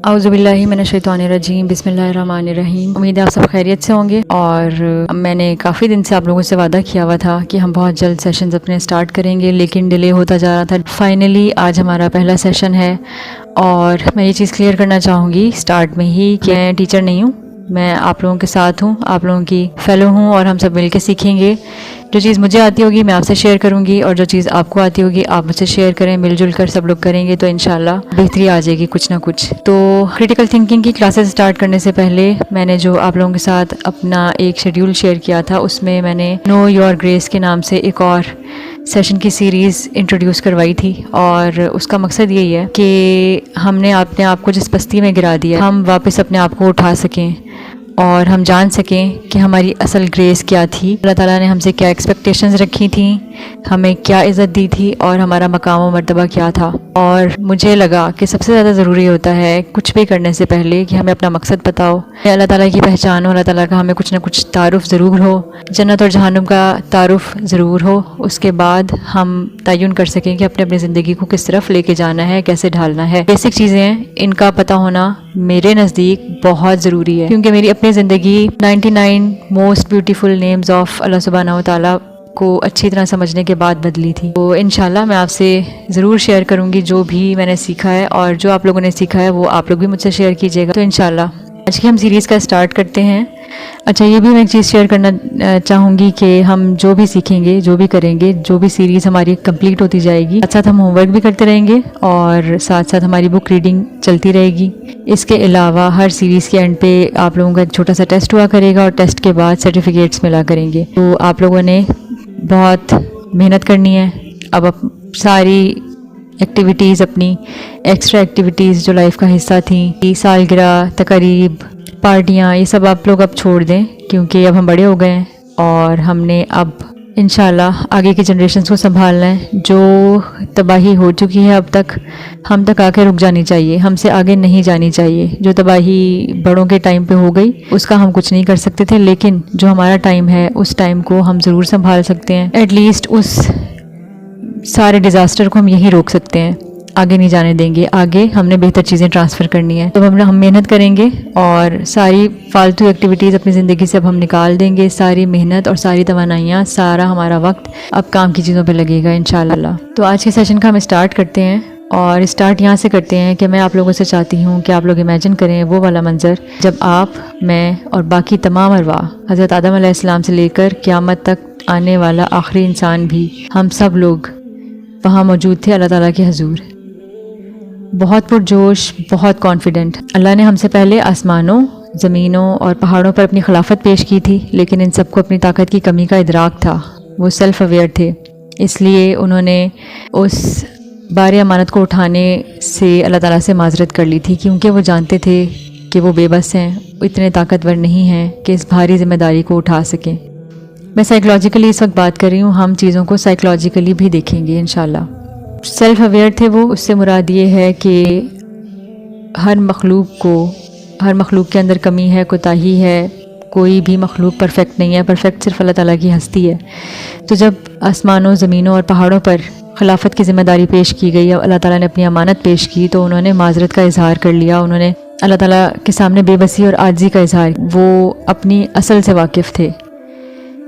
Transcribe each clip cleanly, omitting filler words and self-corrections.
اعوذ باللہ من الشیطان الرجیم، بسم اللہ الرحمن الرحیم۔ امید ہے آپ سب خیریت سے ہوں گے، اور میں نے کافی دن سے آپ لوگوں سے وعدہ کیا ہوا تھا کہ ہم بہت جلد سیشنز اپنے سٹارٹ کریں گے، لیکن ڈیلے ہوتا جا رہا تھا۔ فائنلی آج ہمارا پہلا سیشن ہے، اور میں یہ چیز کلیئر کرنا چاہوں گی سٹارٹ میں ہی کہ میں ٹیچر نہیں ہوں، میں آپ لوگوں کے ساتھ ہوں، آپ لوگوں کی فیلو ہوں، اور ہم سب مل کے سیکھیں گے۔ جو چیز مجھے آتی ہوگی میں آپ سے شیئر کروں گی، اور جو چیز آپ کو آتی ہوگی آپ مجھ سے شیئر کریں، مل جل کر سب لوگ کریں گے تو انشاءاللہ بہتری آ جائے گی کچھ نہ کچھ۔ تو کریٹیکل تھنکنگ کی کلاسز سٹارٹ کرنے سے پہلے میں نے جو آپ لوگوں کے ساتھ اپنا ایک شیڈیول شیئر کیا تھا، اس میں میں نے نو یور گریس کے نام سے ایک اور سیشن کی سیریز انٹروڈیوس کروائی تھی، اور اس کا مقصد یہی ہے کہ ہم نے اپنے آپ کو جس پستی میں گرا دیا ہم واپس اپنے آپ کو اٹھا سکیں، اور ہم جان سکیں کہ ہماری اصل گریس کیا تھی، اللہ تعالیٰ نے ہم سے کیا ایکسپیکٹیشنز رکھی تھیں، ہمیں کیا عزت دی تھی، اور ہمارا مقام و مرتبہ کیا تھا۔ اور مجھے لگا کہ سب سے زیادہ ضروری ہوتا ہے کچھ بھی کرنے سے پہلے کہ ہمیں اپنا مقصد پتہ ہو، اللہ تعالیٰ کی پہچان ہو، اللہ تعالیٰ کا ہمیں کچھ نہ کچھ تعارف ضرور ہو، جنت اور جہنم کا تعارف ضرور ہو۔ اس کے بعد ہم تعین کر سکیں کہ اپنی زندگی کو کس طرف لے کے جانا ہے، کیسے ڈھالنا ہے۔ بیسک چیزیں ہیں، ان کا پتہ ہونا میرے نزدیک بہت ضروری ہے، کیونکہ میری اپنی زندگی 99 موسٹ بیوٹیفل نیمز آف اللہ سبحانہ و تعالیٰ کو اچھی طرح سمجھنے کے بعد بدلی تھی۔ تو انشاءاللہ میں آپ سے ضرور شیئر کروں گی جو بھی میں نے سیکھا ہے، اور جو آپ لوگوں نے سیکھا ہے وہ آپ لوگ بھی مجھ سے شیئر کیجیے گا۔ تو انشاءاللہ آج کی ہم سیریز کا سٹارٹ کرتے ہیں۔ اچھا، یہ بھی میں ایک چیز شیئر کرنا چاہوں گی کہ ہم جو بھی سیکھیں گے، جو بھی کریں گے، جو بھی سیریز ہماری کمپلیٹ ہوتی جائے گی، ساتھ ساتھ ہم ہوم ورک بھی کرتے رہیں گے، اور ساتھ ساتھ ہماری بک ریڈنگ چلتی رہے گی۔ اس کے علاوہ ہر سیریز کے اینڈ پہ آپ لوگوں کا ایک چھوٹا سا ٹیسٹ ہوا کرے گا، اور ٹیسٹ کے بعد سرٹیفکیٹس ملا کریں گے۔ تو آپ لوگوں نے بہت محنت کرنی ہے۔ اب ساری ایکٹیویٹیز، اپنی ایکسٹرا ایکٹیویٹیز جو لائف کا حصہ تھیں، سالگرہ، تقریب، پارٹیاں، یہ سب آپ لوگ اب چھوڑ دیں، کیونکہ اب ہم بڑے ہو گئے ہیں، اور ہم نے اب انشاءاللہ آگے کی جنریشنز کو سنبھالنا ہے۔ جو تباہی ہو چکی ہے اب تک، ہم تک آ کے رک جانی چاہیے، ہم سے آگے نہیں جانی چاہیے۔ جو تباہی بڑوں کے ٹائم پہ ہو گئی اس کا ہم کچھ نہیں کر سکتے تھے، لیکن جو ہمارا ٹائم ہے اس ٹائم کو ہم ضرور سنبھال سکتے ہیں۔ ایٹ لیسٹ اس سارے ڈیزاسٹر کو ہم یہیں روک سکتے ہیں، آگے نہیں جانے دیں گے۔ آگے ہم نے بہتر چیزیں ٹرانسفر کرنی ہے، تو ہم محنت کریں گے، اور ساری فالتو ایکٹیویٹیز اپنی زندگی سے اب ہم نکال دیں گے۔ ساری محنت اور ساری توانائیاں، سارا ہمارا وقت اب کام کی چیزوں پہ لگے گا انشاءاللہ۔ تو آج کے سیشن کا ہم اسٹارٹ کرتے ہیں، اور اسٹارٹ یہاں سے کرتے ہیں کہ میں آپ لوگوں سے چاہتی ہوں کہ آپ لوگ امیجن کریں وہ والا منظر جب آپ، میں اور باقی تمام ارواح، حضرت آدم علیہ السلام سے لے کر قیامت تک آنے والا آخری انسان بھی، ہم سب لوگ وہاں موجود تھے اللہ تعالیٰ کے حضور، بہت پرجوش، بہت کانفیڈنٹ۔ اللہ نے ہم سے پہلے آسمانوں، زمینوں اور پہاڑوں پر اپنی خلافت پیش کی تھی، لیکن ان سب کو اپنی طاقت کی کمی کا ادراک تھا، وہ سیلف اویئر تھے، اس لیے انہوں نے اس بار امانت کو اٹھانے سے اللہ تعالیٰ سے معذرت کر لی تھی، کیونکہ وہ جانتے تھے کہ وہ بے بس ہیں، اتنے طاقتور نہیں ہیں کہ اس بھاری ذمہ داری کو اٹھا سکیں۔ میں سائیکلوجیکلی اس وقت بات کر رہی ہوں، ہم چیزوں کو سائیکلوجیکلی بھی دیکھیں گے انشاءاللہ۔ سیلف اویئر تھے وہ، اس سے مراد یہ ہے کہ ہر مخلوق کے اندر کمی ہے، کوتاہی ہے، کوئی بھی مخلوق پرفیکٹ نہیں ہے، پرفیکٹ صرف اللہ تعالیٰ کی ہستی ہے۔ تو جب آسمانوں، زمینوں اور پہاڑوں پر خلافت کی ذمہ داری پیش کی گئی، اللہ تعالیٰ نے اپنی امانت پیش کی، تو انہوں نے معذرت کا اظہار کر لیا، انہوں نے اللہ تعالیٰ کے سامنے بے بسی اور عاجزی کا اظہار۔ وہ اپنی اصل سے واقف تھے،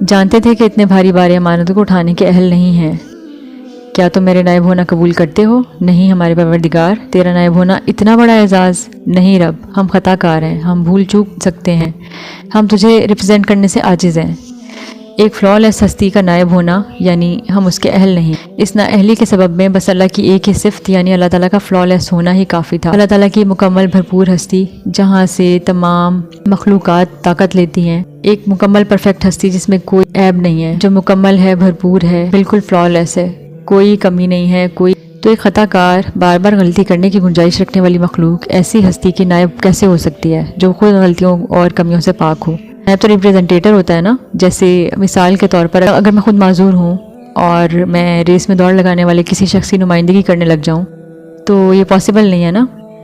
جانتے تھے کہ اتنے بھاری بار امانتوں کو اٹھانے کے اہل نہیں ہیں۔ کیا تم میرے نائب ہونا قبول کرتے ہو؟ نہیں ہمارے پروردگار، تیرا نائب ہونا اتنا بڑا اعزاز نہیں رب، ہم خطا کار ہیں، ہم بھول چوک سکتے ہیں، ہم تجھے ریپرزینٹ کرنے سے عاجز ہیں۔ ایک فلا لیس ہستی کا نائب ہونا یعنی ہم اس کے اہل نہیں۔ اس نااہلی کے سبب میں بس اللہ کی ایک ہی صفت یعنی اللہ تعالیٰ کا فلا لیس ہونا ہی کافی تھا۔ اللہ تعالیٰ کی مکمل بھرپور ہستی جہاں سے تمام مخلوقات طاقت لیتی ہیں، ایک مکمل پرفیکٹ ہستی جس میں کوئی عیب نہیں ہے، جو مکمل ہے، بھرپور ہے، بالکل فلا لیس ہے، کوئی کمی نہیں ہے، کوئی تو ایک خطا کار، بار بار غلطی کرنے کی گنجائش رکھنے والی مخلوق ایسی ہستی کی نائب کیسے ہو سکتی ہے جو خود غلطیوں اور کمیوں سے پاک ہو؟ نائب تو ریپریزنٹیٹر ہوتا ہے نا، جیسے مثال کے طور پر اگر میں خود معذور ہوں اور میں ریس میں دوڑ لگانے والے کسی شخص کی نمائندگی کرنے لگ جاؤں تو یہ پاسبل نہیں ہے نا،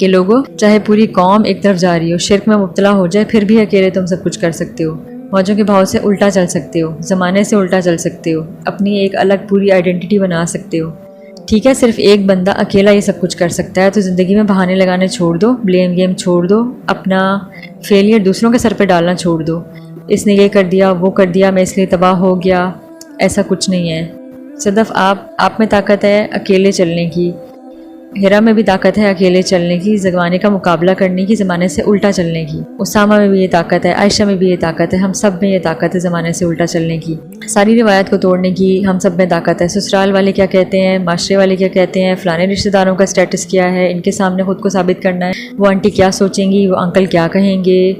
کہ لوگوں چاہے پوری قوم ایک طرف جا رہی ہو، شرک میں مبتلا ہو جائے، پھر بھی اکیلے تم سب کچھ کر سکتے ہو، موجوں کے بہاؤ سے الٹا چل سکتے ہو، زمانے سے الٹا چل سکتے ہو، اپنی ایک الگ پوری آئیڈینٹی بنا سکتے ہو. ٹھیک ہے، صرف ایک بندہ اکیلا یہ سب کچھ کر سکتا ہے. تو زندگی میں بہانے لگانے چھوڑ دو، بلیم گیم چھوڑ دو، اپنا فیلئر دوسروں کے سر پہ ڈالنا چھوڑ دو. اس نے یہ کر دیا، وہ کر دیا، میں اس لیے تباہ ہو گیا. ایسا کچھ نہیں ہے. صدف آپ میں طاقت ہے اکیلے چلنے کی، ہیرا میں بھی طاقت ہے اکیلے چلنے کی، زمانے کا مقابلہ کرنے کی، زمانے سے الٹا چلنے کی. اسامہ میں بھی یہ طاقت ہے، عائشہ میں بھی یہ طاقت ہے، ہم سب میں یہ طاقت ہے زمانے سے الٹا چلنے کی، ساری روایت کو توڑنے کی ہم سب میں طاقت ہے. سسرال والے کیا کہتے ہیں، معاشرے والے کیا کہتے ہیں، فلانے رشتہ داروں کا اسٹیٹس کیا ہے، ان کے سامنے خود کو ثابت کرنا ہے، وہ آنٹی کیا سوچیں گی، وہ انکل کیا کہیں گے.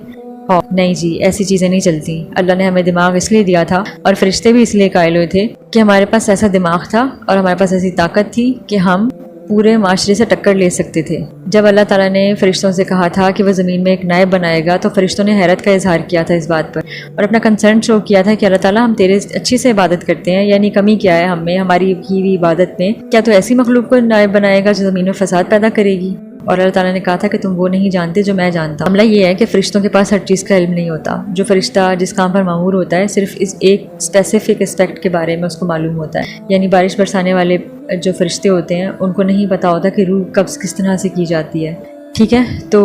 نہیں جی، ایسی چیزیں نہیں چلتی. اللہ نے ہمیں دماغ اس لیے دیا تھا، اور فرشتے بھی اس لیے قائل ہوئے تھے کہ ہمارے پاس ایسا دماغ تھا اور ہمارے پاس ایسی طاقت تھی کہ ہم پورے معاشرے سے ٹکر لے سکتے تھے. جب اللہ تعالیٰ نے فرشتوں سے کہا تھا کہ وہ زمین میں ایک نائب بنائے گا، تو فرشتوں نے حیرت کا اظہار کیا تھا اس بات پر، اور اپنا کنسرن شو کیا تھا کہ اللہ تعالیٰ ہم تیرے اچھی سے عبادت کرتے ہیں، یعنی کمی کیا ہے ہم میں، ہماری کی ہوئی عبادت میں، کیا تو ایسی مخلوق کو نائب بنائے گا جو زمین میں فساد پیدا کرے گی؟ اور اللہ تعالیٰ نے کہا تھا کہ تم وہ نہیں جانتے جو میں جانتا ہوں. معاملہ یہ ہے کہ فرشتوں کے پاس ہر چیز کا علم نہیں ہوتا. جو فرشتہ جس کام پر مامور ہوتا ہے، صرف اس ایک اسپیسیفک اسپیکٹ کے بارے میں اس کو معلوم ہوتا ہے. یعنی بارش برسانے والے جو فرشتے ہوتے ہیں ان کو نہیں پتہ ہوتا کہ روح قبض کس طرح سے کی جاتی ہے. ٹھیک ہے، تو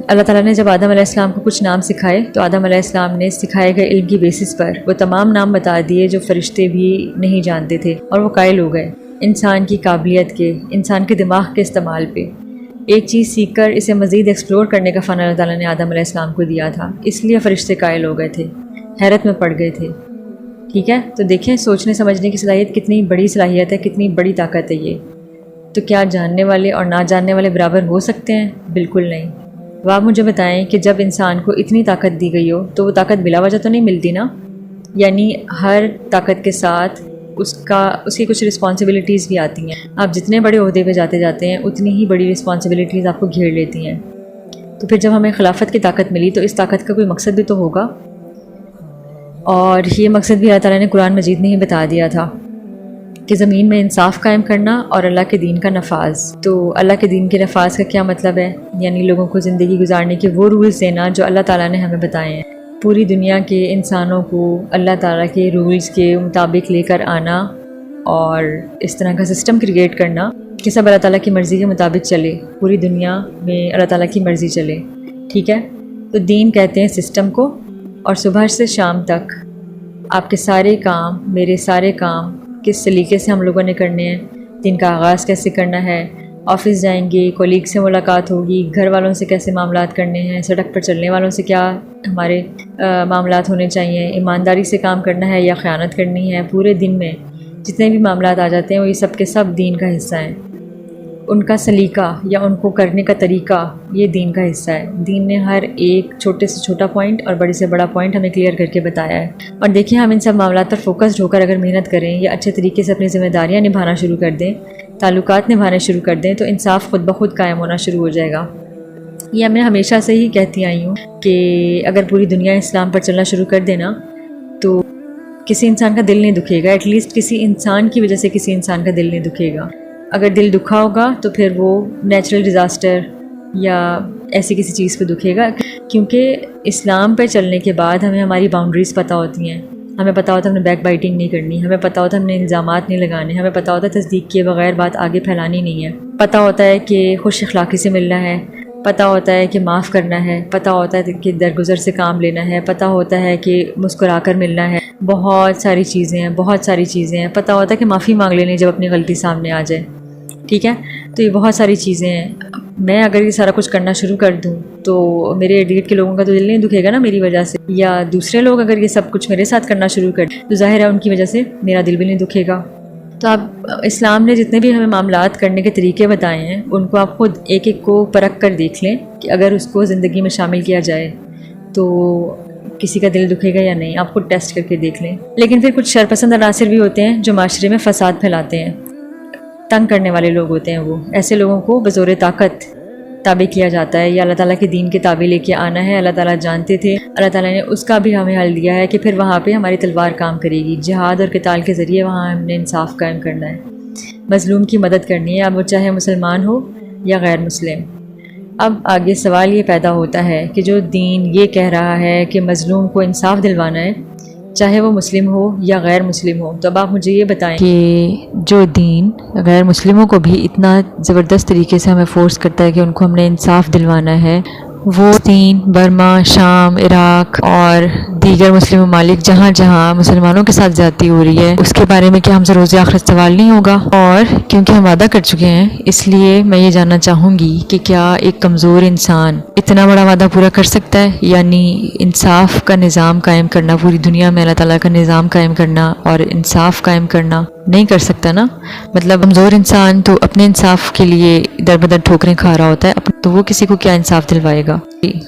اللہ تعالیٰ نے جب آدم علیہ السلام کو کچھ نام سکھائے، تو آدم علیہ السلام نے سکھائے گئے علم کی بیسس پر وہ تمام نام بتا دیے جو فرشتے بھی نہیں جانتے تھے، اور وہ قائل ہو گئے انسان کی قابلیت کے، انسان کے دماغ کے استعمال پہ. ایک چیز سیکھ کر اسے مزید ایکسپلور کرنے کا فن اللہ تعالیٰ نے آدم علیہ السلام کو دیا تھا، اس لیے فرشتے قائل ہو گئے تھے، حیرت میں پڑ گئے تھے. ٹھیک ہے، تو دیکھیں سوچنے سمجھنے کی صلاحیت کتنی بڑی صلاحیت ہے، کتنی بڑی طاقت ہے یہ. تو کیا جاننے والے اور نہ جاننے والے برابر ہو سکتے ہیں؟ بالکل نہیں. اب آپ مجھے بتائیں کہ جب انسان کو اتنی طاقت دی گئی ہو تو وہ طاقت بلا وجہ تو نہیں ملتی نا. یعنی ہر طاقت کے ساتھ اس کی کچھ رسپانسبلٹیز بھی آتی ہیں. آپ جتنے بڑے عہدے پہ جاتے ہیں اتنی ہی بڑی رسپانسبلٹیز آپ کو گھیر لیتی ہیں. تو پھر جب ہمیں خلافت کی طاقت ملی تو اس طاقت کا کوئی مقصد بھی تو ہوگا، اور یہ مقصد بھی اللہ تعالیٰ نے قرآن مجید میں ہی بتا دیا تھا کہ زمین میں انصاف قائم کرنا اور اللہ کے دین کا نفاذ. تو اللہ کے دین کے نفاذ کا کیا مطلب ہے؟ یعنی لوگوں کو زندگی گزارنے کے وہ رولز دینا جو اللہ تعالیٰ نے ہمیں بتائے ہیں. پوری دنیا کے انسانوں کو اللہ تعالیٰ کے رولز کے مطابق لے کر آنا، اور اس طرح کا سسٹم کریٹ کرنا کہ سب اللہ تعالیٰ کی مرضی کے مطابق چلے، پوری دنیا میں اللہ تعالیٰ کی مرضی چلے. ٹھیک ہے، تو دین کہتے ہیں سسٹم کو، اور صبح سے شام تک آپ کے سارے کام، میرے سارے کام کس طریقے سے ہم لوگوں نے کرنے ہیں، دن کا آغاز کیسے کرنا ہے، آفس جائیں گے، کولیگ سے ملاقات ہوگی، گھر والوں سے کیسے معاملات کرنے ہیں، سڑک پر چلنے والوں سے کیا ہمارے معاملات ہونے چاہیے، ایمانداری سے کام کرنا ہے یا خیانت کرنی ہے. پورے دن میں جتنے بھی معاملات آ جاتے ہیں وہ یہ سب کے سب دین کا حصہ ہیں. ان کا سلیقہ یا ان کو کرنے کا طریقہ یہ دین کا حصہ ہے. دین نے ہر ایک چھوٹے سے چھوٹا پوائنٹ اور بڑے سے بڑا پوائنٹ ہمیں کلیئر کر کے بتایا ہے. اور دیکھیں ہم ان سب معاملات پر فوکسڈ ہو کر اگر محنت کریں یا اچھے طریقے سے اپنی ذمہ داریاں نبھانا شروع کر دیں، تعلقات نبھانے شروع کر دیں، تو انصاف خود بخود قائم ہونا شروع ہو جائے گا. یہ میں ہمیشہ سے ہی کہتی آئی ہوں کہ اگر پوری دنیا اسلام پر چلنا شروع کر دینا تو کسی انسان کا دل نہیں دکھے گا. ایٹ لیسٹ کسی انسان کی وجہ سے کسی انسان کا دل نہیں دکھے گا. اگر دل دکھا ہوگا تو پھر وہ نیچرل ڈیزاسٹر یا ایسی کسی چیز پہ دکھے گا. کیونکہ اسلام پہ چلنے کے بعد ہمیں ہماری باؤنڈریز پتہ ہوتی ہیں. ہمیں پتہ ہوتا ہے ہم نے بیک بائٹنگ نہیں کرنی، ہمیں پتہ ہوتا ہے ہم نے الزامات نہیں لگانے، ہمیں پتہ ہوتا ہے تصدیق کیے بغیر بات آگے پھیلانی نہیں ہے. پتہ ہوتا ہے کہ خوش اخلاقی سے ملنا ہے، پتہ ہوتا ہے کہ معاف کرنا ہے، پتہ ہوتا ہے کہ درگزر سے کام لینا ہے، پتہ ہوتا ہے کہ مسکرا کر ملنا ہے. بہت ساری چیزیں ہیں، بہت ساری چیزیں ہیں. پتہ ہوتا ہے کہ معافی مانگ لینی جب اپنی غلطی سامنے آ جائے. ٹھیک ہے، تو یہ بہت ساری چیزیں ہیں. میں اگر یہ سارا کچھ کرنا شروع کر دوں تو میرے ارد گرد کے لوگوں کا تو دل نہیں دکھے گا نا میری وجہ سے، یا دوسرے لوگ اگر یہ سب کچھ میرے ساتھ کرنا شروع کر تو ظاہر ہے ان کی وجہ سے میرا دل بھی نہیں دکھے گا. تو آپ اسلام نے جتنے بھی ہمیں معاملات کرنے کے طریقے بتائے ہیں ان کو آپ خود ایک ایک کو پرکھ کر دیکھ لیں کہ اگر اس کو زندگی میں شامل کیا جائے تو کسی کا دل دکھے گا یا نہیں. آپ خود ٹیسٹ کر کے دیکھ لیں. لیکن پھر کچھ شرپسند عناصر بھی ہوتے ہیں جو معاشرے میں فساد پھیلاتے ہیں، تنگ کرنے والے لوگ ہوتے ہیں. وہ ایسے لوگوں کو بزور طاقت تابع کیا جاتا ہے یا اللہ تعالیٰ کے دین کے تابع لے کے آنا ہے. اللہ تعالیٰ جانتے تھے، اللہ تعالیٰ نے اس کا بھی ہمیں حل دیا ہے کہ پھر وہاں پہ ہماری تلوار کام کرے گی. جہاد اور قتال کے ذریعے وہاں ہم نے انصاف قائم کرنا ہے، مظلوم کی مدد کرنی ہے، اب وہ چاہے مسلمان ہو یا غیر مسلم. اب آگے سوال یہ پیدا ہوتا ہے کہ جو دین یہ کہہ رہا ہے کہ مظلوم کو انصاف دلوانا ہے، چاہے وہ مسلم ہو یا غیر مسلم ہو، تو اب آپ مجھے یہ بتائیں کہ جو دین غیر مسلموں کو بھی اتنا زبردست طریقے سے ہمیں فورس کرتا ہے کہ ان کو ہم نے انصاف دلوانا ہے، وہ دین برما، شام، عراق اور دیگر مسلم ممالک جہاں جہاں مسلمانوں کے ساتھ زیادتی ہو رہی ہے، اس کے بارے میں کیا ہم سے روز آخرت سوال نہیں ہوگا؟ اور کیونکہ ہم وعدہ کر چکے ہیں، اس لیے میں یہ جاننا چاہوں گی کہ کیا ایک کمزور انسان اتنا بڑا وعدہ پورا کر سکتا ہے؟ یعنی انصاف کا نظام قائم کرنا، پوری دنیا میں اللہ تعالیٰ کا نظام قائم کرنا اور انصاف قائم کرنا نہیں کر سکتا نا؟ مطلب کمزور انسان تو اپنے انصاف کے لیے در بدر ٹھوکریں کھا رہا ہوتا ہے، تو وہ کسی کو کیا انصاف دلوائے گا؟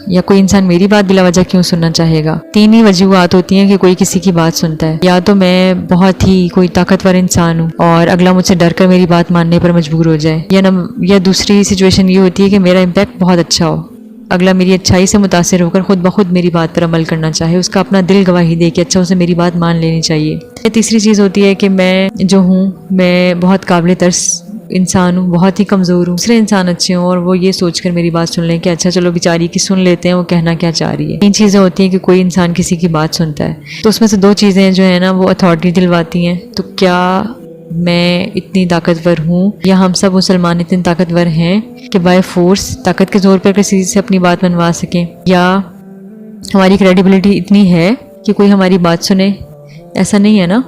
یا کوئی انسان میری بات بلا وجہ کیوں سننا چاہے گا؟ تین ہی وجوہات ہوتی ہیں کہ کوئی کسی کی بات سنتا ہے، یا تو میں بہت ہی کوئی طاقتور انسان ہوں اور اگلا مجھ سے ڈر کر میری بات ماننے پر مجبور ہو جائے، یا دوسری سچویشن یہ ہوتی ہے کہ میرا امپیکٹ بہت اچھا ہو، اگلا میری اچھائی سے متاثر ہو کر خود بخود میری بات پر عمل کرنا چاہے، اس کا اپنا دل گواہی دے کہ اچھا اسے میری بات مان لینی چاہیے۔ تیسری چیز ہوتی ہے کہ میں جو ہوں، میں بہت قابل ترس انسان ہوں، بہت ہی کمزور ہوں، دوسرے انسان اچھے ہوں اور وہ یہ سوچ کر میری بات سن لیں کہ اچھا چلو بیچاری کی سن لیتے ہیں وہ کہنا کیا چاہ رہی ہے۔ تین چیزیں ہوتی ہیں کہ کوئی انسان کسی کی بات سنتا ہے، تو اس میں سے دو چیزیں جو ہیں نا وہ اتھارٹی دلواتی ہیں۔ تو کیا میں اتنی طاقتور ہوں، یا ہم سب مسلمان اتنے طاقتور ہیں کہ بائی فورس طاقت کے زور پر کسی سے اپنی بات منوا سکیں، یا ہماری کریڈیبلٹی اتنی ہے کہ کوئی ہماری بات سنے؟ ایسا نہیں ہے نا۔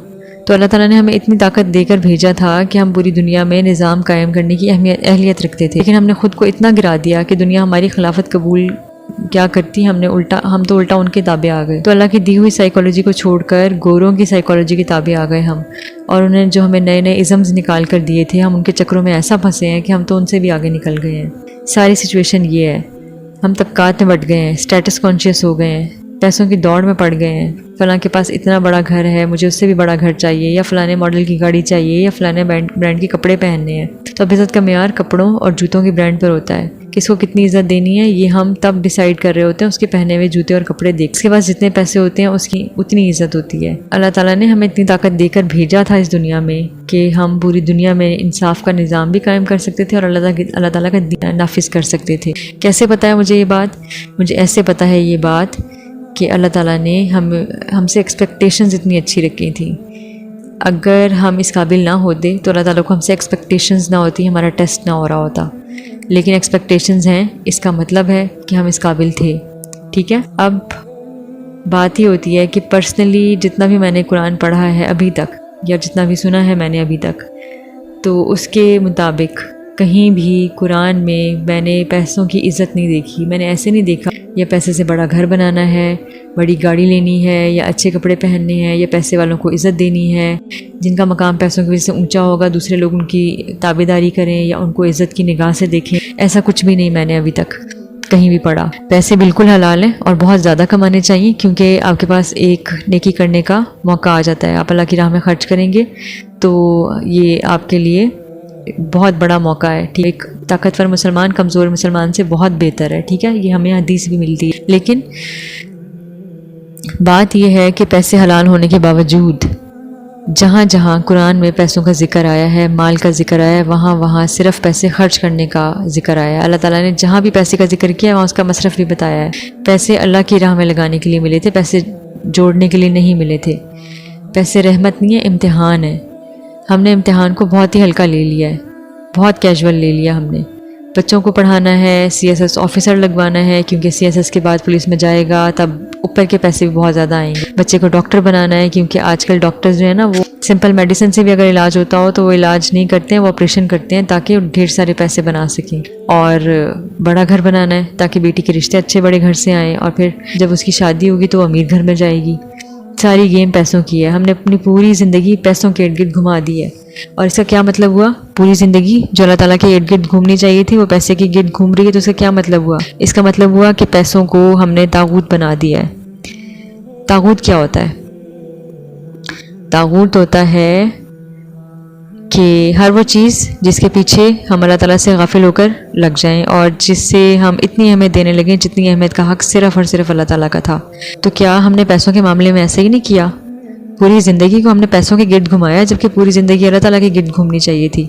تو اللہ تعالیٰ نے ہمیں اتنی طاقت دے کر بھیجا تھا کہ ہم پوری دنیا میں نظام قائم کرنے کی اہلیت رکھتے تھے، لیکن ہم نے خود کو اتنا گرا دیا کہ دنیا ہماری خلافت قبول کیا کرتی، ہم تو الٹا ان کے تابع آ گئے۔ تو اللہ کی دی ہوئی سائیکالوجی کو چھوڑ کر گوروں کی سائیکالوجی کے تابع آ گئے ہم، اور انہیں جو ہمیں نئے نئے ازمز نکال کر دیے تھے، ہم ان کے چکروں میں ایسا پھنسے ہیں کہ ہم تو ان سے بھی آگے نکل گئے ہیں۔ ساری سچویشن یہ ہے، ہم طبقات میں بٹ گئے ہیں، اسٹیٹس کانشیس ہو گئے ہیں، پیسوں کی دوڑ میں پڑ گئے ہیں، فلاں کے پاس اتنا بڑا گھر ہے مجھے اس سے بھی بڑا گھر چاہیے، یا فلانے ماڈل کی گاڑی چاہیے، یا فلانے برانڈ کے کپڑے پہننے ہیں۔ تو اب عزت کا معیار کپڑوں اور جوتوں کی برانڈ پر ہوتا ہے، کس کو کتنی عزت دینی ہے یہ ہم تب ڈیسائیڈ کر رہے ہوتے ہیں اس کے پہنے ہوئے جوتے اور کپڑے دیکھ۔ اس کے پاس جتنے پیسے ہوتے ہیں اس کی اتنی عزت ہوتی ہے۔ اللہ تعالیٰ نے ہمیں اتنی طاقت دے کر بھیجا تھا اس دنیا میں کہ ہم پوری دنیا میں انصاف کا نظام بھی قائم کر سکتے تھے اور اللہ تعالیٰ کا دین نافذ کر سکتے تھے۔ کیسے پتہ ہے مجھے یہ بات؟ مجھے ایسے پتہ ہے یہ بات کہ اللہ تعالیٰ نے ہم سے ایکسپیکٹیشنز اتنی اچھی رکھی تھیں۔ اگر ہم اس قابل نہ ہوتے تو اللہ تعالیٰ کو ہم سے ایکسپیکٹیشنز نہ ہوتی، ہمارا ٹیسٹ نہ ہو رہا ہوتا، لیکن ایکسپیکٹیشنز ہیں، اس کا مطلب ہے کہ ہم اس قابل تھے۔ ٹھیک ہے، اب بات یہ ہوتی ہے کہ پرسنلی جتنا بھی میں نے قرآن پڑھا ہے ابھی تک، یا جتنا بھی سنا ہے میں نے ابھی تک، تو اس کے مطابق کہیں بھی قرآن میں نے پیسوں کی عزت نہیں دیکھی۔ میں نے ایسے نہیں دیکھا یا پیسے سے بڑا گھر بنانا ہے، بڑی گاڑی لینی ہے، یا اچھے کپڑے پہننے ہیں، یا پیسے والوں کو عزت دینی ہے، جن کا مقام پیسوں کی وجہ سے اونچا ہوگا دوسرے لوگ ان کی تابعداری کریں یا ان کو عزت کی نگاہ سے دیکھیں۔ ایسا کچھ بھی نہیں میں نے ابھی تک کہیں بھی پڑھا۔ پیسے بالکل حلال ہیں اور بہت زیادہ کمانے چاہیے، کیونکہ آپ کے پاس ایک نیکی کرنے کا موقع آ جاتا ہے۔ آپ اللہ کی راہ میں خرچ کریں گے تو یہ آپ کے لیے بہت بڑا موقع ہے۔ ٹھیک، ایک طاقتور مسلمان کمزور مسلمان سے بہت بہتر ہے۔ ٹھیک ہے، یہ ہمیں حدیث بھی ملتی ہے، لیکن بات یہ ہے کہ پیسے حلال ہونے کے باوجود جہاں جہاں قرآن میں پیسوں کا ذکر آیا ہے، مال کا ذکر آیا ہے، وہاں وہاں صرف پیسے خرچ کرنے کا ذکر آیا ہے۔ اللہ تعالیٰ نے جہاں بھی پیسے کا ذکر کیا ہے وہاں اس کا مصرف بھی بتایا ہے۔ پیسے اللہ کی راہ میں لگانے کے لیے ملے تھے، پیسے جوڑنے کے لیے نہیں ملے تھے۔ پیسے رحمت نہیں ہے، امتحان ہے۔ ہم نے امتحان کو بہت ہی ہلکا لے لیا ہے، بہت کیجول لے لیا ہم نے۔ بچوں کو پڑھانا ہے، سی ایس ایس آفیسر لگوانا ہے، کیونکہ سی ایس ایس کے بعد پولیس میں جائے گا، تب اوپر کے پیسے بھی بہت زیادہ آئیں گے۔ بچے کو ڈاکٹر بنانا ہے، کیونکہ آج کل ڈاکٹرز جو ہیں نا وہ سمپل میڈیسن سے بھی اگر علاج ہوتا ہو تو وہ علاج نہیں کرتے ہیں، وہ آپریشن کرتے ہیں تاکہ ڈھیر سارے پیسے بنا سکیں۔ اور بڑا گھر بنانا ہے تاکہ بیٹی کے رشتے اچھے بڑے گھر سے آئیں، اور پھر جب اس کی شادی ہوگی تو وہ امیر گھر میں جائے گی۔ ساری گیم پیسوں کی ہے۔ ہم نے اپنی پوری زندگی پیسوں کے ارد گرد گھما دی ہے، اور اس کا کیا مطلب ہوا؟ پوری زندگی جو اللہ تعالیٰ کے ارد گرد گھومنی چاہیے تھی وہ پیسے کے گرد گھوم رہی ہے، تو اس کا کیا مطلب ہوا؟ اس کا مطلب ہوا کہ پیسوں کو ہم نے طاغوت بنا دیا ہے۔ طاغوت کیا ہوتا ہے؟ طاغوت ہوتا ہے کہ ہر وہ چیز جس کے پیچھے ہم اللہ تعالیٰ سے غافل ہو کر لگ جائیں، اور جس سے ہم اتنی اہمیت دینے لگیں جتنی اہمیت کا حق صرف اور صرف اللہ تعالیٰ کا تھا۔ تو کیا ہم نے پیسوں کے معاملے میں ایسا ہی نہیں کیا؟ پوری زندگی کو ہم نے پیسوں کے گرد گھمایا، جبکہ پوری زندگی اللہ تعالیٰ کے گرد گھومنی چاہیے تھی۔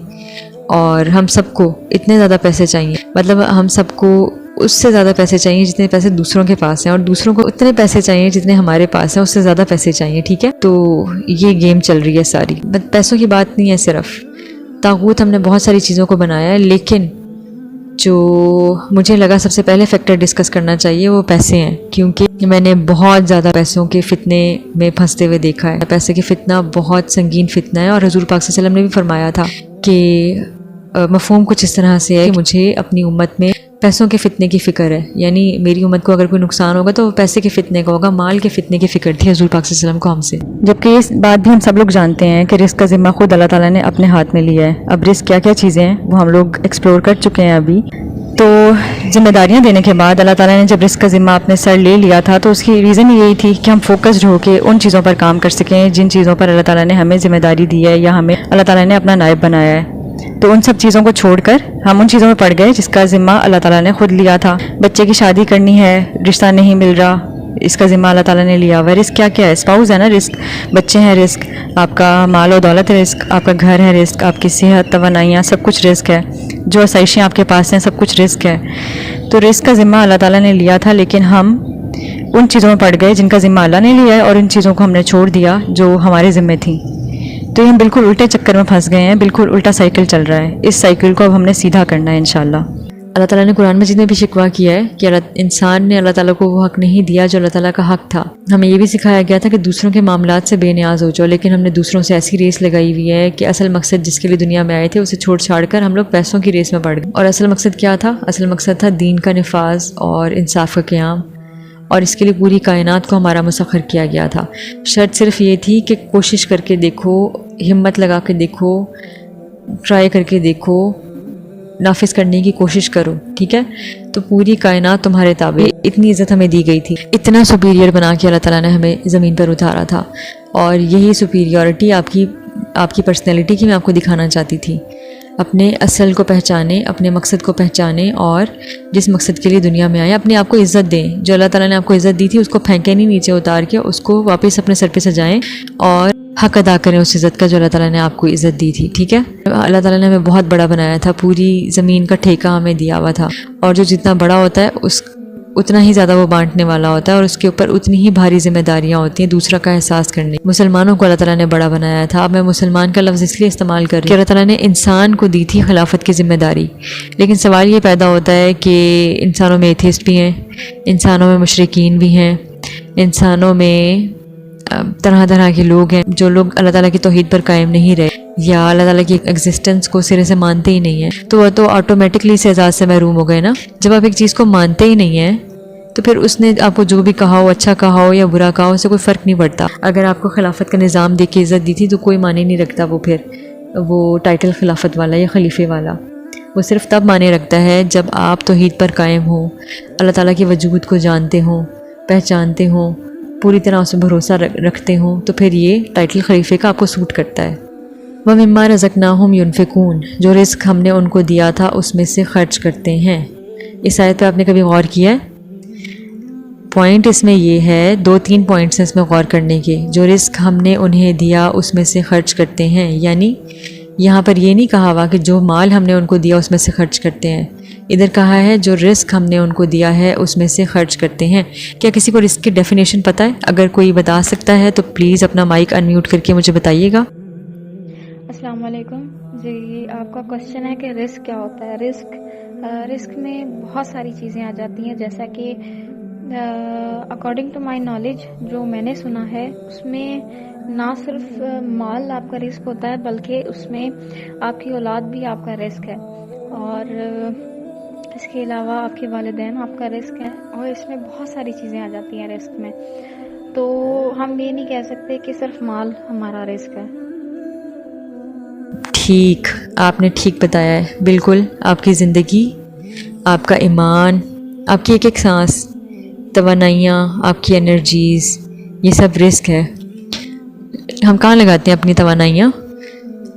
اور ہم سب کو اتنے زیادہ پیسے چاہیے، مطلب ہم سب کو اس سے زیادہ پیسے چاہیے جتنے پیسے دوسروں کے پاس ہیں، اور دوسروں کو اتنے پیسے چاہیے جتنے ہمارے پاس ہیں، اس سے زیادہ پیسے چاہیے، ٹھیک ہے؟ تو یہ گیم چل رہی ہے ساری. پیسوں کی بات نہیں ہے صرف، طاغوت ہم نے بہت ساری چیزوں کو بنایا ہے، لیکن جو مجھے لگا سب سے پہلے فیکٹر ڈسکس کرنا چاہیے وہ پیسے ہیں، کیونکہ میں نے بہت زیادہ پیسوں کے فتنے میں پھنستے ہوئے دیکھا ہے. پیسے کے فتنہ بہت سنگین فتنہ ہے، اور حضور پاک صلی اللہ علیہ وسلم نے بھی فرمایا تھا کہ مفہوم کچھ اس طرح سے ہے کہ مجھے اپنی امت میں پیسوں کے فتنے کی فکر ہے، یعنی میری امت کو اگر کوئی نقصان ہوگا تو وہ پیسے کے فتنے کا ہوگا، مال کے فتنے کی فکر تھی حضور پاک صلی اللہ علیہ وسلم کو ہم سے. جبکہ یہ بات بھی ہم سب لوگ جانتے ہیں کہ رزق کا ذمہ خود اللہ تعالیٰ نے اپنے ہاتھ میں لیا ہے. اب رزق کیا کیا چیزیں ہیں وہ ہم لوگ ایکسپلور کر چکے ہیں ابھی. تو ذمہ داریاں دینے کے بعد اللہ تعالیٰ نے جب رزق کا ذمہ اپنے سر لے لیا تھا تو اس کی ریزن یہی تھی کہ ہم فوکسڈ ہو کے ان چیزوں پر کام کر سکیں جن چیزوں پر اللہ تعالیٰ نے ہمیں ذمہ داری دی ہے یا ہمیں اللہ تعالیٰ نے اپنا نائب بنایا ہے. تو ان سب چیزوں کو چھوڑ کر ہم ان چیزوں میں پڑ گئے جس کا ذمہ اللہ تعالیٰ نے خود لیا تھا. بچے کی شادی کرنی ہے، رشتہ نہیں مل رہا، اس کا ذمہ اللہ تعالیٰ نے لیا ہوا ہے. رزق کیا کیا ہے؟ اسپاؤز ہے نا رزق، بچے ہیں رزق، آپ کا مال و دولت ہے رزق، آپ کا گھر ہے رزق، آپ کی صحت، توانائیاں، سب کچھ رزق ہے. جو آسائشیں آپ کے پاس ہیں سب کچھ رزق ہے. تو رزق کا ذمہ اللہ تعالیٰ نے لیا تھا، لیکن ہم ان چیزوں میں پڑ گئے جن کا ذمہ اللہ نے لیا ہے، اور ان چیزوں کو ہم نے چھوڑ دیا جو ہمارے ذمے تھیں. تو یہ ہم بالکل الٹے چکر میں پھنس گئے ہیں، بالکل الٹا سائیکل چل رہا ہے. اس سائیکل کو اب ہم نے سیدھا کرنا ہے انشاءاللہ. اللہ تعالیٰ نے قرآن میں جتنے بھی شکوہ کیا ہے کہ انسان نے اللہ تعالیٰ کو وہ حق نہیں دیا جو اللہ تعالیٰ کا حق تھا. ہمیں یہ بھی سکھایا گیا تھا کہ دوسروں کے معاملات سے بے نیاز ہو جاؤ، لیکن ہم نے دوسروں سے ایسی ریس لگائی ہوئی ہے کہ اصل مقصد جس کے لیے دنیا میں آئے تھے اسے چھوڑ چھاڑ کر ہم لوگ پیسوں کی ریس میں پڑ گئے. اور اصل مقصد کیا تھا؟ اصل مقصد تھا دین کا نفاذ اور انصاف کا قیام، اور اس کے لیے پوری کائنات کو ہمارا مسخر کیا گیا تھا. شرط صرف یہ تھی کہ کوشش کر کے دیکھو، ہمت لگا کے دیکھو، ٹرائی کر کے دیکھو، نافذ کرنے کی کوشش کرو، ٹھیک ہے؟ تو پوری کائنات تمہارے تابع. اتنی عزت ہمیں دی گئی تھی، اتنا سپیریئر بنا کے اللہ تعالیٰ نے ہمیں زمین پر اتارا تھا، اور یہی سپیریورٹی آپ کی پرسنالٹی کی میں آپ کو دکھانا چاہتی تھی. اپنے اصل کو پہچانیں، اپنے مقصد کو پہچانیں، اور جس مقصد کے لیے دنیا میں آئے اپنے آپ کو عزت دیں. جو اللہ تعالیٰ نے آپ کو عزت دی تھی اس کو پھینکیں نہیں نیچے اتار کے، اس کو واپس اپنے سر پہ سجائیں اور حق ادا کریں اس عزت کا جو اللہ تعالیٰ نے آپ کو عزت دی تھی، ٹھیک ہے؟ اللہ تعالیٰ نے ہمیں بہت بڑا بنایا تھا، پوری زمین کا ٹھیکہ ہمیں دیا ہوا تھا، اور جو جتنا بڑا ہوتا ہے اتنا ہی زیادہ وہ بانٹنے والا ہوتا ہے، اور اس کے اوپر اتنی ہی بھاری ذمہ داریاں ہوتی ہیں دوسرا کا احساس کرنے. مسلمانوں کو اللہ تعالیٰ نے بڑا بنایا تھا. اب میں مسلمان کا لفظ اس لیے استعمال کر رہی ہوں کہ اللہ تعالیٰ نے انسان کو دی تھی خلافت کی ذمہ داری. لیکن سوال یہ پیدا ہوتا ہے کہ انسانوں میں ایتھیسٹ بھی ہیں، انسانوں میں مشرکین بھی ہیں، انسانوں میں طرح طرح کے لوگ ہیں جو لوگ اللہ تعالیٰ کی توحید پر قائم نہیں رہے یا اللہ تعالیٰ کی ایگزسٹنس کو سرے سے مانتے ہی نہیں ہیں. تو وہ تو آٹومیٹکلی اس اعزاز سے محروم ہو گئے نا. جب آپ ایک چیز کو مانتے ہی نہیں ہیں تو پھر اس نے آپ کو جو بھی کہا ہو، اچھا کہا ہو یا برا کہا ہو، اس سے کوئی فرق نہیں پڑتا. اگر آپ کو خلافت کا نظام دے کے عزت دی تھی تو کوئی معنی نہیں رکھتا وہ ٹائٹل خلافت والا یا خلیفے والا. وہ صرف تب معنی رکھتا ہے جب آپ توحید پر قائم ہوں، اللہ تعالیٰ کے وجود کو جانتے ہوں، پہچانتے ہوں، پوری طرح اس پر بھروسہ رکھتے ہوں، تو پھر یہ ٹائٹل خلیفے کا آپ کو سوٹ کرتا ہے. وَمِمَّا رَزَقْنَاهُمْ يُنْفِقُونَ، جو رزق ہم نے ان کو دیا تھا اس میں سے خرچ کرتے ہیں. اس آیت پہ آپ نے کبھی غور کیا ہے؟ پوائنٹ اس میں یہ ہے، 2-3 پوائنٹس ہیں اس میں غور کرنے کے. جو رزق ہم نے انہیں دیا اس میں سے خرچ کرتے ہیں، یعنی یہاں پر یہ نہیں کہا ہوا کہ جو مال ہم نے ان کو دیا اس میں سے خرچ کرتے ہیں. ادھر کہا ہے جو رزق ہم نے ان کو دیا ہے اس میں سے خرچ کرتے ہیں. کیا کسی کو رزق کی ڈیفینیشن پتہ ہے؟ اگر کوئی بتا سکتا ہے تو پلیز اپنا مائک انمیوٹ کر کے مجھے بتائیے گا. السلام علیکم جی. آپ کا کوشچن ہے کہ رزق کیا ہوتا ہے. رزق میں بہت ساری چیزیں آ جاتی ہیں، جیسا کہ اکارڈنگ ٹو مائی نالج جو میں نے سنا ہے اس میں نہ صرف مال آپ کا رزق ہوتا ہے بلکہ اس میں آپ کی اولاد بھی آپ کا رزق ہے، اور اس کے علاوہ آپ کے والدین آپ کا رزق ہے، اور اس میں بہت ساری چیزیں آ جاتی ہیں رزق میں. تو ہم یہ نہیں کہہ سکتے کہ صرف مال ہمارا رزق ہے. ٹھیک، آپ نے ٹھیک بتایا ہے. بالکل آپ کی زندگی، آپ کا ایمان، آپ کی ایک ایک سانس، توانائیاں، آپ کی انرجیز، یہ سب رزق ہے. ہم کہاں لگاتے ہیں اپنی توانائیاں؟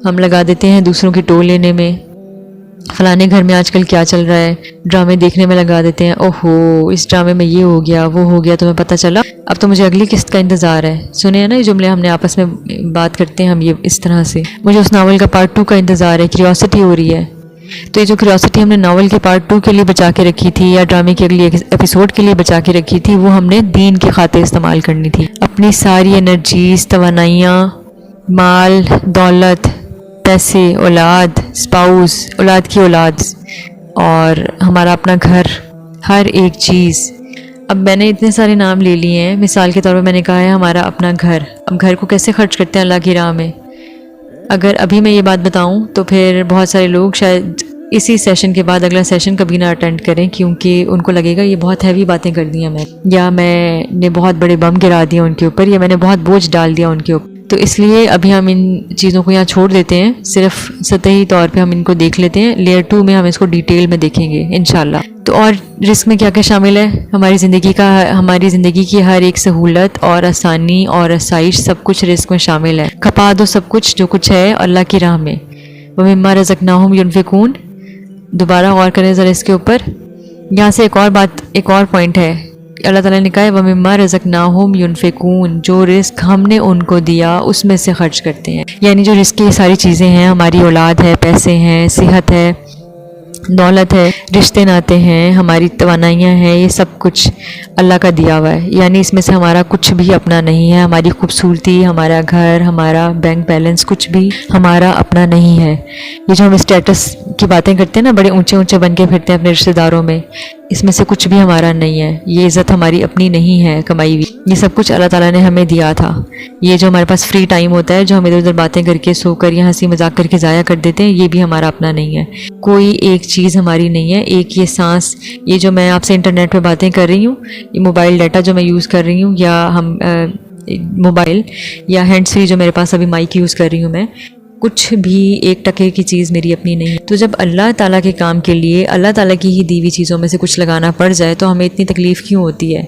ہم لگا دیتے ہیں دوسروں کی ٹو لینے میں. فلانے گھر میں آج کل کیا چل رہا ہے، ڈرامے دیکھنے میں لگا دیتے ہیں. اوہو اس ڈرامے میں یہ ہو گیا وہ ہو گیا، تمہیں پتہ چلا، اب تو مجھے اگلی قسط کا انتظار ہے. سنے ہیں نا یہ جملے، ہم نے آپس میں بات کرتے ہیں ہم یہ اس طرح سے. مجھے اس ناول کا پارٹ 2 کا انتظار ہے، کیوریوسٹی ہو رہی ہے. تو یہ جو کیوریوسٹی ہم نے ناول کے پارٹ 2 کے لیے بچا کے رکھی تھی یا ڈرامے کے اگلی ایپیسوڈ کے لیے بچا کے رکھی تھی، وہ ہم نے دین کی خاطر استعمال کرنی تھی. اپنی ساری انرجیز، توانائیاں، مال، دولت، پیسے، اولاد، اسپاؤس، اولاد کی اولاد اور ہمارا اپنا گھر، ہر ایک چیز. اب میں نے اتنے سارے نام لے لیے ہیں. مثال کے طور پر میں نے کہا ہے ہمارا اپنا گھر. اب گھر کو کیسے خرچ کرتے ہیں اللہ کی راہ میں؟ اگر ابھی میں یہ بات بتاؤں تو پھر بہت سارے لوگ شاید اسی سیشن کے بعد اگلا سیشن کبھی نہ اٹینڈ کریں، کیونکہ ان کو لگے گا یہ بہت ہیوی باتیں کر دی ہیں میں، یا میں نے بہت بڑے بم گرا دیا ان کے اوپر، یا میں نے بہت بوجھ ڈال دیا ان کے اوپر. تو اس لیے ابھی ہم ان چیزوں کو یہاں چھوڑ دیتے ہیں، صرف سطحی طور پہ ہم ان کو دیکھ لیتے ہیں. لیئر 2 میں ہم اس کو ڈیٹیل میں دیکھیں گے انشاءاللہ. تو اور رزق میں کیا کیا شامل ہے؟ ہماری زندگی کی ہر ایک سہولت اور آسانی اور آسائش سب کچھ رزق میں شامل ہے. کھپا دو سب کچھ جو کچھ ہے اللہ کی راہ میں. وَمِمَّا رَزَقْنَاهُمْ يُنْفِقُونَ. دوبارہ غور کریں ذرا اس کے اوپر. یہاں سے ایک اور پوائنٹ ہے. اللہ تعالیٰ نے کہا ہے وَمِمَّا رَزَقْنَاهُمْ يُنْفِقُونَ. جو رزق ہم نے ان کو دیا اس میں سے خرچ کرتے ہیں. یعنی جو رزق کی ساری چیزیں ہیں، ہماری اولاد ہے، پیسے ہیں، صحت ہے، دولت ہے، رشتے ناتے ہیں، ہماری توانائیاں ہیں، یہ سب کچھ اللہ کا دیا ہوا ہے. یعنی اس میں سے ہمارا کچھ بھی اپنا نہیں ہے. ہماری خوبصورتی، ہمارا گھر، ہمارا بینک بیلنس کچھ بھی ہمارا اپنا نہیں ہے. یہ جو ہم اسٹیٹس کی باتیں کرتے ہیں نا، بڑے اونچے اونچے بن کے پھرتے ہیں اپنے رشتہ داروں میں، اس میں سے کچھ بھی ہمارا نہیں ہے. یہ عزت ہماری اپنی نہیں ہے کمائی ہوئی. یہ سب کچھ اللہ تعالیٰ نے ہمیں دیا تھا. یہ جو ہمارے پاس فری ٹائم ہوتا ہے، جو ہم ادھر ادھر باتیں کر کے، سو کر یا ہنسی مذاق کر کے ضائع کر دیتے ہیں، یہ بھی ہمارا اپنا نہیں ہے. کوئی ایک چیز ہماری نہیں ہے. ایک یہ سانس، یہ جو میں آپ سے انٹرنیٹ پہ باتیں کر رہی ہوں، یہ موبائل ڈیٹا جو میں یوز کر رہی ہوں، یا ہم موبائل یا ہینڈس فری جو میرے پاس ابھی مائک یوز کر رہی ہوں میں، کچھ بھی ایک ٹکے کی چیز میری اپنی نہیں ہے. تو جب اللہ تعالیٰ کے کام کے لیے اللہ تعالیٰ کی ہی دی ہوئی چیزوں میں سے کچھ لگانا پڑ جائے تو ہمیں اتنی تکلیف کیوں ہوتی ہے؟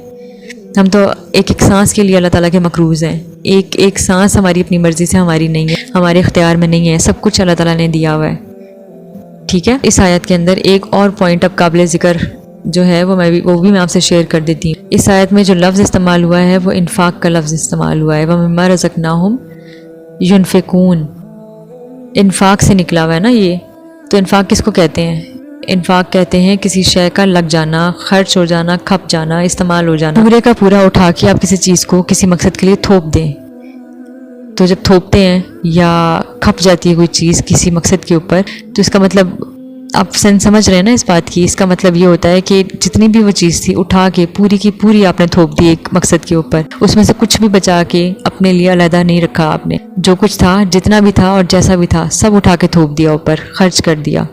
ہم تو ایک سانس کے لیے اللہ تعالیٰ کے مقروض ہیں. ایک سانس ہماری اپنی مرضی سے ہماری نہیں ہے، ہمارے اختیار میں نہیں ہے. سب کچھ اللہ تعالیٰ نے دیا ہوا ہے. ٹھیک ہے. اس آیت کے اندر ایک اور پوائنٹ اب قابل ذکر جو ہے وہ بھی میں آپ سے شیئر کر دیتی ہوں. اس آیت میں جو لفظ استعمال ہوا ہے وہ انفاق کا لفظ استعمال ہوا ہے. وَمِمَّا رَزَقْنَاهُمْ يُنْفِقُونَ. انفاق سے نکلا ہوا ہے نا یہ. تو انفاق کس کو کہتے ہیں؟ انفاق کہتے ہیں کسی شے کا لگ جانا، خرچ ہو جانا، کھپ جانا، استعمال ہو جانا. پورے کا پورا اٹھا کے آپ کسی چیز کو کسی مقصد کے لیے تھوپ دیں. تو جب تھوپتے ہیں یا کھپ جاتی ہے کوئی چیز کسی مقصد کے اوپر، تو اس کا مطلب آپ سمجھ رہے ہیں نا اس بات کی. اس کا مطلب یہ ہوتا ہے کہ جتنی بھی وہ چیز تھی اٹھا کے پوری کی پوری آپ نے تھوپ دی ایک مقصد کے اوپر. اس میں سے کچھ بھی بچا کے اپنے لیے علیحدہ نہیں رکھا آپ نے. جو کچھ تھا، جتنا بھی تھا اور جیسا بھی تھا، سب اٹھا کے تھوپ دیا اوپر، خرچ کر دیا،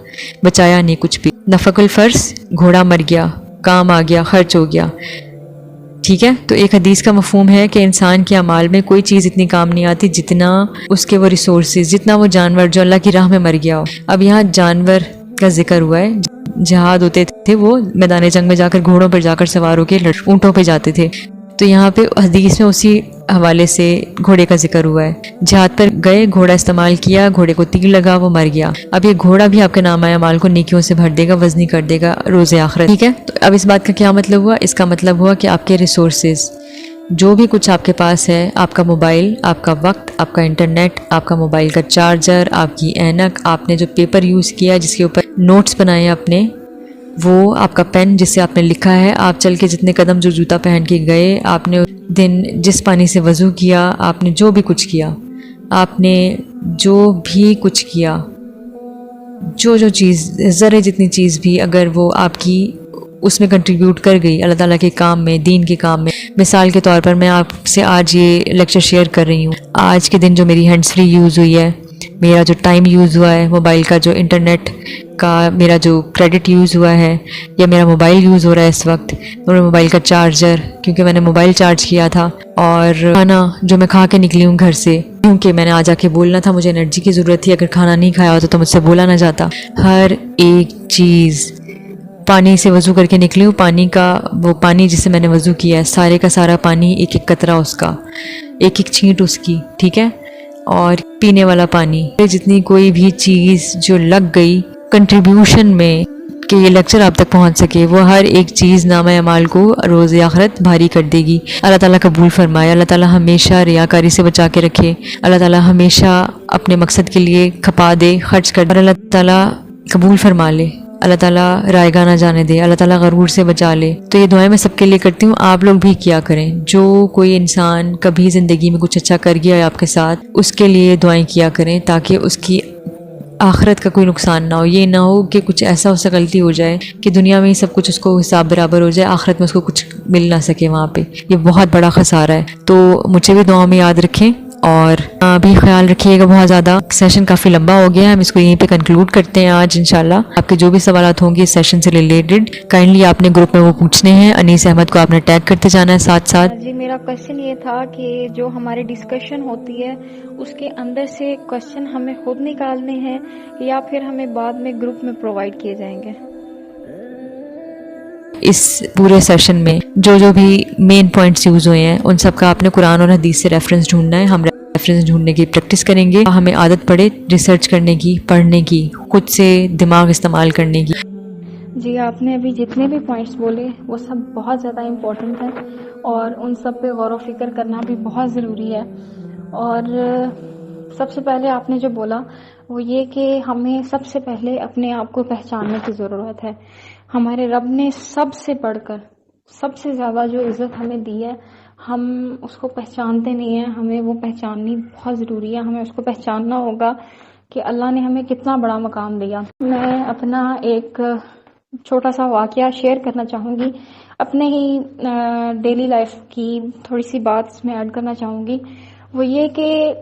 بچایا نہیں کچھ بھی. نفق الفرض، گھوڑا مر گیا، کام آ گیا، خرچ ہو گیا. ٹھیک ہے. تو ایک حدیث کا مفہوم ہے کہ انسان کے اعمال میں کوئی چیز اتنی کام نہیں آتی جتنا اس کے وہ ریسورسز، جتنا وہ جانور جو اللہ کی راہ میں مر گیا ہو. اب یہاں جانور کا ذکر ہوا ہے. جہاد ہوتے تھے وہ میدان جنگ میں جا کر گھوڑوں پر جا کر سوار ہو کے اونٹوں پہ جاتے تھے. تو یہاں پہ حدیث میں اسی حوالے سے گھوڑے کا ذکر ہوا ہے. جہاد پر گئے، گھوڑا استعمال کیا، گھوڑے کو تیر لگا، وہ مر گیا. اب یہ گھوڑا بھی آپ کے نام اعمال کو نیکیوں سے بھر دے گا، وزنی کر دے گا روز آخرت. ٹھیک ہے. تو اب اس بات کا کیا مطلب ہوا؟ اس کا مطلب ہوا کہ آپ کے ریسورسز، جو بھی کچھ آپ کے پاس ہے، آپ کا موبائل، آپ کا وقت، آپ کا انٹرنیٹ، آپ کا موبائل کا چارجر، آپ کی اینک، آپ نے جو پیپر یوز کیا جس کے اوپر نوٹس بنائے اپنے، وہ آپ کا پین جس سے آپ نے لکھا ہے، آپ چل کے جتنے قدم جو جوتا پہن کے گئے، آپ نے دن جس پانی سے وضو کیا، آپ نے جو بھی کچھ کیا، آپ نے جو بھی کچھ کیا، جو چیز ذرے جتنی چیز بھی اگر وہ آپ کی اس میں کنٹریبیوٹ کر گئی اللہ تعالیٰ کے کام میں، دین کے کام میں. مثال کے طور پر میں آپ سے آج یہ لیکچر شیئر کر رہی ہوں. آج کے دن جو میری ہینڈس فری یوز ہوئی ہے، میرا جو ٹائم یوز ہوا ہے، موبائل کا جو انٹرنیٹ کا میرا جو کریڈٹ یوز ہوا ہے، یا میرا موبائل یوز ہو رہا ہے اس وقت، میرے موبائل کا چارجر کیونکہ میں نے موبائل چارج کیا تھا، اور کھانا جو میں کھا کے نکلی ہوں گھر سے کیونکہ میں نے آ جا کے بولنا تھا، مجھے انرجی کی ضرورت تھی. اگر کھانا نہیں کھایا ہوتا تو مجھ سے بولا نہ جاتا. ہر ایک چیز. پانی سے وضو کر کے نکلی ہوں، پانی جس سے میں نے وضو کیا ہے، سارے کا سارا پانی، ایک ایک قطرہ اس کا، ایک ایک چھینٹ اس کی. ٹھیک ہے. اور پینے والا پانی، جتنی کوئی بھی چیز جو لگ گئی کنٹریبیوشن میں کہ یہ لیکچر آپ تک پہنچ سکے، وہ ہر ایک چیز نامہ اعمال کو روز آخرت بھاری کر دے گی. اللہ تعالیٰ قبول فرمائے. اللہ تعالیٰ ہمیشہ ریاکاری سے بچا کے رکھے. اللہ تعالیٰ ہمیشہ اپنے مقصد کے لیے کھپا دے، خرچ کر دے. اور اللہ تعالیٰ قبول فرما لے, اللہ تعالیٰ رائے گاہ نہ جانے دے, اللہ تعالیٰ غرور سے بچا لے. تو یہ دعائیں میں سب کے لیے کرتی ہوں, آپ لوگ بھی کیا کریں. جو کوئی انسان کبھی زندگی میں کچھ اچھا کر گیا ہے آپ کے ساتھ, اس کے لیے دعائیں کیا کریں تاکہ اس کی آخرت کا کوئی نقصان نہ ہو. یہ نہ ہو کہ کچھ ایسا اس سے غلطی ہو جائے کہ دنیا میں ہی سب کچھ اس کو حساب برابر ہو جائے, آخرت میں اس کو کچھ مل نہ سکے وہاں پہ. یہ بہت بڑا خسارہ ہے. تو مجھے بھی دعاؤں میں یاد رکھیں اور بھی خیال رکھیے گا. بہت زیادہ سیشن کافی لمبا ہو گیا ہے, ہم اس کو یہیں پہ کنکلوڈ کرتے ہیں آج انشاءاللہ. آپ کے جو بھی سوالات ہوں گے اس سیشن سے ریلیٹڈ کائنڈلی آپ نے گروپ میں وہ پوچھنے ہیں. انیس احمد کو آپ نے ٹیگ کرتے جانا ہے ساتھ ساتھ. جی میرا کوشچن یہ تھا کہ جو ہماری ڈسکشن ہوتی ہے اس کے اندر سے کوشچن ہمیں خود نکالنے ہیں یا پھر ہمیں بعد میں گروپ میں پرووائڈ کیے جائیں گے؟ اس پورے سیشن میں جو بھی مین پوائنٹس یوز ہوئے ہیں ان سب کا آپ نے قرآن اور حدیث سے ریفرنس ڈھونڈنا ہے. ہم ریفرنس ڈھونڈنے کی پریکٹس کریں گے. ہمیں عادت پڑے ریسرچ کرنے کی, پڑھنے کی, خود سے دماغ استعمال کرنے کی. جی آپ نے ابھی جتنے بھی پوائنٹس بولے وہ سب بہت زیادہ امپورٹنٹ ہیں اور ان سب پہ غور و فکر کرنا بھی بہت ضروری ہے. اور سب سے پہلے آپ نے جو بولا وہ یہ کہ ہمیں سب سے پہلے اپنے آپ کو پہچاننے کی ضرورت ہے. ہمارے رب نے سب سے بڑھ کر سب سے زیادہ جو عزت ہمیں دی ہے ہم اس کو پہچانتے نہیں ہیں. ہمیں وہ پہچاننی بہت ضروری ہے. ہمیں اس کو پہچاننا ہوگا کہ اللہ نے ہمیں کتنا بڑا مقام دیا. میں اپنا ایک چھوٹا سا واقعہ شیئر کرنا چاہوں گی, اپنے ہی ڈیلی لائف کی تھوڑی سی بات اس میں ایڈ کرنا چاہوں گی. وہ یہ کہ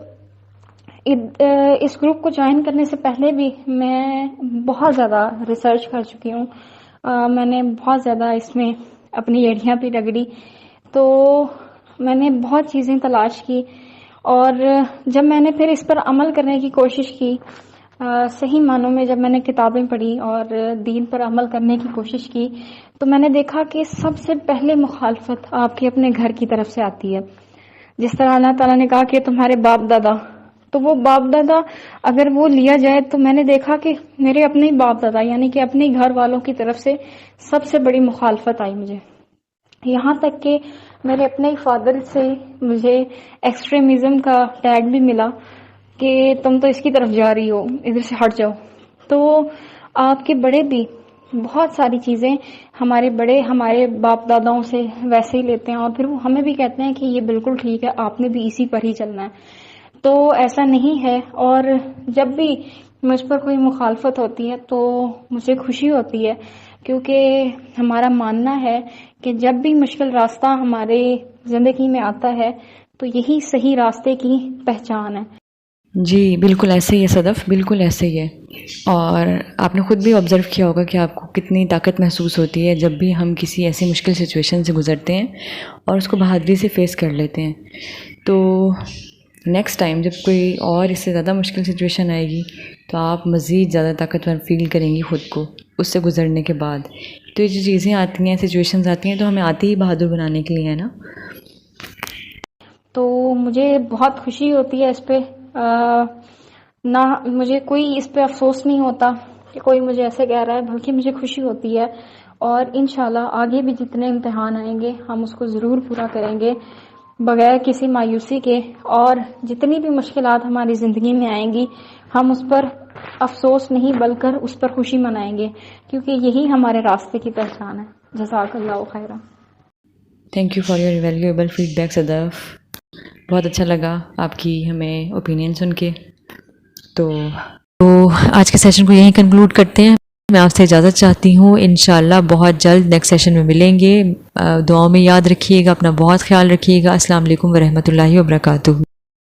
اس گروپ کو جوائن کرنے سے پہلے بھی میں بہت زیادہ ریسرچ کر چکی ہوں. میں نے بہت زیادہ اس میں اپنی ایڑیاں بھی رگڑی, تو میں نے بہت چیزیں تلاش کی اور جب میں نے پھر اس پر عمل کرنے کی کوشش کی, صحیح معنوں میں جب میں نے کتابیں پڑھی اور دین پر عمل کرنے کی کوشش کی تو میں نے دیکھا کہ سب سے پہلے مخالفت آپ کے اپنے گھر کی طرف سے آتی ہے. جس طرح اللہ تعالیٰ نے کہا کہ تمہارے باپ دادا, تو وہ باپ دادا اگر وہ لیا جائے تو میں نے دیکھا کہ میرے اپنے باپ دادا یعنی کہ اپنے گھر والوں کی طرف سے سب سے بڑی مخالفت آئی مجھے. یہاں تک کہ میرے اپنے فادر سے مجھے ایکسٹریمزم کا ٹیگ بھی ملا کہ تم تو اس کی طرف جا رہی ہو, ادھر سے ہٹ جاؤ. تو آپ کے بڑے بھی بہت ساری چیزیں ہمارے بڑے ہمارے باپ داداؤں سے ویسے ہی لیتے ہیں اور پھر وہ ہمیں بھی کہتے ہیں کہ یہ بالکل ٹھیک ہے, آپ نے بھی اسی پر ہی چلنا ہے. تو ایسا نہیں ہے. اور جب بھی مجھ پر کوئی مخالفت ہوتی ہے تو مجھے خوشی ہوتی ہے کیونکہ ہمارا ماننا ہے کہ جب بھی مشکل راستہ ہمارے زندگی میں آتا ہے تو یہی صحیح راستے کی پہچان ہے. جی بالکل ایسے ہی ہے صدف, بالکل ایسے ہی ہے. اور آپ نے خود بھی آبزرو کیا ہوگا کہ آپ کو کتنی طاقت محسوس ہوتی ہے جب بھی ہم کسی ایسی مشکل سچویشن سے گزرتے ہیں اور اس کو بہادری سے فیس کر لیتے ہیں. تو نیکسٹ ٹائم جب کوئی اور اس سے زیادہ مشکل سچویشن آئے گی تو آپ مزید زیادہ طاقتور فیل کریں گی خود کو اس سے گزرنے کے بعد. تو یہ جو چیزیں آتی ہیں, سچویشنز آتی ہیں, تو ہمیں آتی ہی بہادر بنانے کے لیے ہے نا. تو مجھے بہت خوشی ہوتی ہے اس پہ, نہ مجھے کوئی اس پہ افسوس نہیں ہوتا کہ کوئی مجھے ایسے کہہ رہا ہے, بلکہ مجھے خوشی ہوتی ہے. اور انشاءاللہ آگے بھی جتنے امتحان آئیں گے ہم اس کو ضرور پورا کریں گے بغیر کسی مایوسی کے. اور جتنی بھی مشکلات ہماری زندگی میں آئیں گی ہم اس پر افسوس نہیں بلکہ اس پر خوشی منائیں گے کیونکہ یہی ہمارے راستے کی پہچان ہے. جزاک اللہ خیرہ. Thank you for your valuable feedback Sadaf. بہت اچھا لگا آپ کی ہمیں اوپینین سن کے. تو آج کے سیشن کو یہیں کنکلوڈ کرتے ہیں. میں آپ سے اجازت چاہتی ہوں. انشاءاللہ بہت جلد نیکسٹ سیشن میں ملیں گے. دعاؤں میں یاد رکھیے گا, اپنا بہت خیال رکھیے گا. السلام علیکم ورحمۃ اللہ وبرکاتہ.